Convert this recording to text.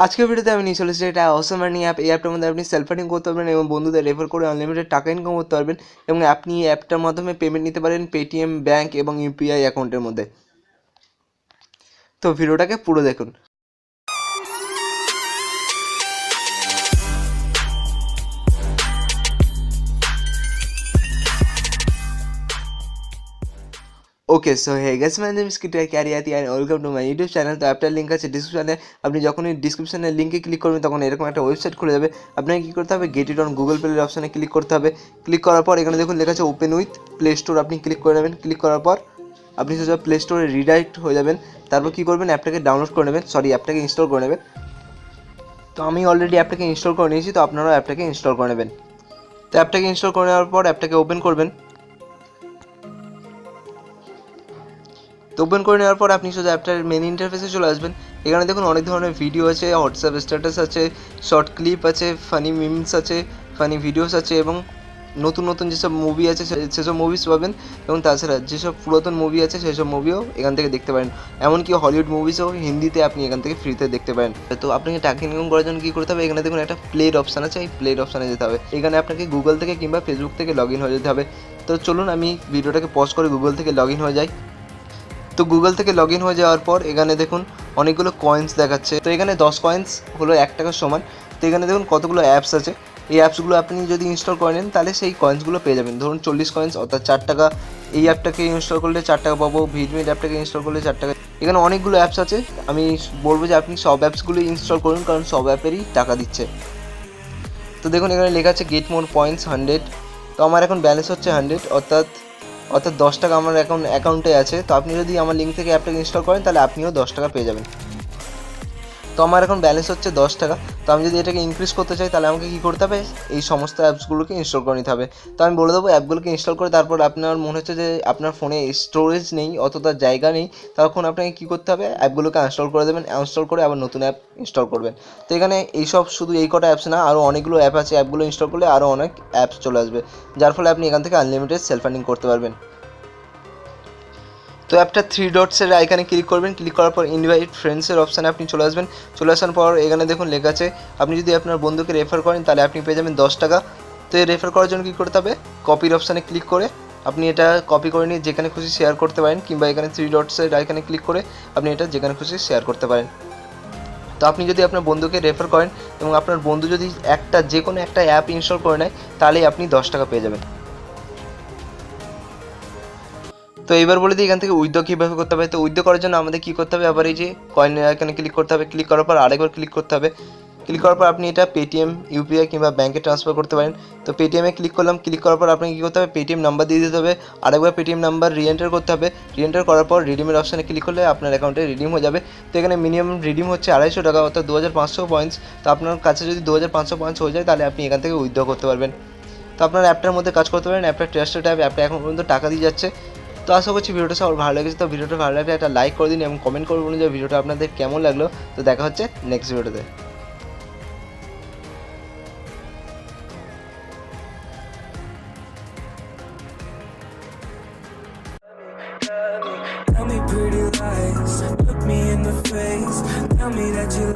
আজকের ভিডিওতে আমি নিয়ে চলে এসেছি এটা অসম আর্নিং অ্যাপ। এই অ্যাপটার মধ্যে আপনি সেলফ আর্নিং করতে পারবেন এবং বন্ধুদের রেফার করে আনলিমিটেড টাকা ইনকাম করতে পারবেন এবং আপনি এই অ্যাপটার মাধ্যমে পেমেন্ট নিতে পারেন পেটিএম, ব্যাঙ্ক এবং ইউপিআই অ্যাকাউন্টের মধ্যে। তো ভিডিওটাকে পুরো দেখুন। Okay, so hey guys, my name is কিটকাট ক্যারিয়াতি and welcome to my YouTube channel. তো অ্যাপটার লিঙ্ক আছে ডিসক্রিপশনে। আপনি যখনই ডিসক্রিপশনের লিঙ্কে ক্লিক করবেন তখন এরকম একটা ওয়েবসাইট খুলে যাবে। আপনাকে কী করতে হবে, গেট ইট অন গুগল প্লের অপশানে ক্লিক করতে হবে। ক্লিক করার পর এখানে দেখুন লেখা আছে ওপেন উইথ প্লে স্টোর, আপনি ক্লিক করে নেবেন। ক্লিক করার পর আপনি সোজা প্লে স্টোরে রিডাইরেক্ট হয়ে যাবেন। তারপর কী করবেন, অ্যাপটাকে ডাউনলোড করে নেবেন, অ্যাপটাকে ইনস্টল করে নেবেন। তো আমি অলরেডি অ্যাপটাকে ইনস্টল করে নিয়েছি, তো আপনারাও অ্যাপটাকে ইনস্টল করে নেবেন। তো অ্যাপটাকে ইনস্টল করে নেওয়ার পর অ্যাপটাকে ওপেন করবেন। তো ওপেন করে নেওয়ার পর আপনি শুধু অ্যাপটার মেন ইন্টারফেসে চলে আসবেন। এখানে দেখুন অনেক ধরনের ভিডিও আছে, হোয়াটসঅ্যাপ স্ট্যাটাস আছে, শর্ট ক্লিপ আছে, ফানি মিমস আছে, ফানি ভিডিওস আছে এবং নতুন নতুন যেসব মুভি আছে সেসব মুভিস পাবেন এবং তাছাড়া যেসব পুরাতন মুভি আছে সেসব মুভিও এখান থেকে দেখতে পারেন। এমনকি হলিউড মুভিসও হিন্দিতে আপনি এখান থেকে ফ্রিতে দেখতে পারেন। তো আপনাকে টাকা ইনকাম করার জন্য কী করতে হবে, এখানে দেখুন একটা প্লের অপশান আছে, এই প্লের অপশানে যেতে হবে। এখানে আপনাকে গুগল থেকে কিংবা ফেসবুক থেকে লগ ইন হয়ে যেতে হবে। তো চলুন আমি ভিডিওটাকে পজ করে গুগল থেকে লগ ইন হয়ে যাই। তো গুগল থেকে লগ ইন হয়ে যাওয়ার পর এখানে দেখুন অনেকগুলো কয়েন্স দেখাচ্ছে। তো এখানে 10 কয়েন্স হলো 1 টাকার সমান। তো এখানে দেখুন কতগুলো অ্যাপস আছে। এই অ্যাপসগুলো আপনি যদি ইনস্টল করে নেন তাহলে সেই কয়েন্সগুলো পেয়ে যাবেন। ধরুন 40 কয়েন্স অর্থাৎ 4 টাকা। এই অ্যাপটাকে ইনস্টল করলে 4 টাকা পাবো, ভিডমিট অ্যাপটাকে ইনস্টল করলে 4 টাকা। এখানে অনেকগুলো অ্যাপস আছে, আমি বলবো যে আপনি সব অ্যাপসগুলো ইনস্টল করুন কারণ সব অ্যাপেরই টাকা দিচ্ছে। তো দেখুন এখানে লেখা আছে গেট মোর পয়েন্টস 100। তো আমার এখন ব্যালেন্স হচ্ছে 100, অর্থাৎ 10 টাকা আমার অ্যাকাউন্টে আছে। তো আপনি যদি আমার লিঙ্ক থেকে অ্যাপটাকে ইনস্টল করেন তাহলে আপনিও 10 টাকা পেয়ে যাবেন। তো আমার এখন ব্যালেন্স হচ্ছে 10 টাকা। তো আমি যদি এটাকে ইনক্রিজ করতে চাই তাহলে আমাকে কী করতে হবে, এই সমস্ত অ্যাপসগুলোকে ইনস্টল করে নিতে হবে। তো আমি বলে দেবো অ্যাপগুলোকে ইনস্টল করে তারপর আপনার মনে হচ্ছে যে আপনার ফোনে স্টোরেজ নেই, অতটা জায়গা নেই, তখন আপনাকে কী করতে হবে, অ্যাপগুলোকে আনস্টল করে দেবেন। আনস্টল করে আবার নতুন অ্যাপ ইনস্টল করবেন। তো এখানে এইসব শুধু এই কটা অ্যাপস না, আরও অনেকগুলো অ্যাপ আছে। অ্যাপগুলো ইনস্টল করলে আরও অনেক অ্যাপস চলে আসবে, যার ফলে আপনি এখান থেকে আনলিমিটেড সেলফ আর্নিং করতে পারবেন। তো অ্যাপটা 3 ডটসের আইকনে ক্লিক করবেন। ক্লিক করার পর ইনভাইট ফ্রেন্ডসের অপশানে আপনি চলে আসবেন। চলে আসার পর এখানে দেখুন লেখা আছে আপনি যদি আপনার বন্ধুকে রেফার করেন তাহলে আপনি পেয়ে যাবেন 10 টাকা। তো এই রেফার করার জন্য কী করতে হবে, কপির অপশানে ক্লিক করে আপনি এটা কপি করে নিয়ে যেখানে খুশি শেয়ার করতে পারেন, কিংবা এখানে 3 ডটসের আইকনে ক্লিক করে আপনি এটা যেখানে খুশি শেয়ার করতে পারেন। তো আপনি যদি আপনার বন্ধুকে রেফার করেন এবং আপনার বন্ধু যদি যে কোনো একটা অ্যাপ ইনস্টল করে নেয় তাহলেই আপনি 10 টাকা পেয়ে যাবেন। তো এবার বলে দিই এখান থেকে উইথড্র কীভাবে করতে হবে। তো উইথড্র করার জন্য আমাদের কী করতে হবে, আবার এই যে কয়েনের আইকনে ক্লিক করতে হবে। ক্লিক করার পর আরেকবার ক্লিক করতে হবে। ক্লিক করার পর আপনি এটা পেটিএম, ইউপিআই কিংবা ব্যাঙ্কে ট্রান্সফার করতে পারেন। তো পেটিএমে ক্লিক করলাম। ক্লিক করার পর আপনাকে কী করতে হবে, পেটিএম নাম্বার দিয়ে দিতে হবে। আরেকবার পেটিএম নাম্বার রিএন্টার করতে হবে। রিএন্টার করার পর রিডিমের অপশানে ক্লিক করলে আপনার অ্যাকাউন্টে রিডিম হয়ে যাবে। তো এখানে মিনিমাম রিডিম হচ্ছে 250 টাকা, অর্থাৎ 2500 পয়েন্টস। তো আপনার কাছে যদি 2500 পয়েন্টস হয়ে যায় তাহলে আপনি এখান থেকে উইথড্র করতে পারবেন। তো আপনার অ্যাপটার মধ্যে কাজ করতে পারেন। অ্যাপটা ট্রাস্টেড অ্যাপ, অ্যাপটা এখন পর্যন্ত টাকা দিয়ে যাচ্ছে। তো আশা করছি ভিডিওটা সবার ভালো লেগেছে। তো ভিডিওটা ভালো লাগলে একটা লাইক করে দিন এবং কমেন্ট করে বলুন যে ভিডিওটা আপনাদের কেমন লাগলো। তো দেখা হচ্ছে নেক্সট ভিডিওতে। Tell me pretty lies, look me in the face, tell me that you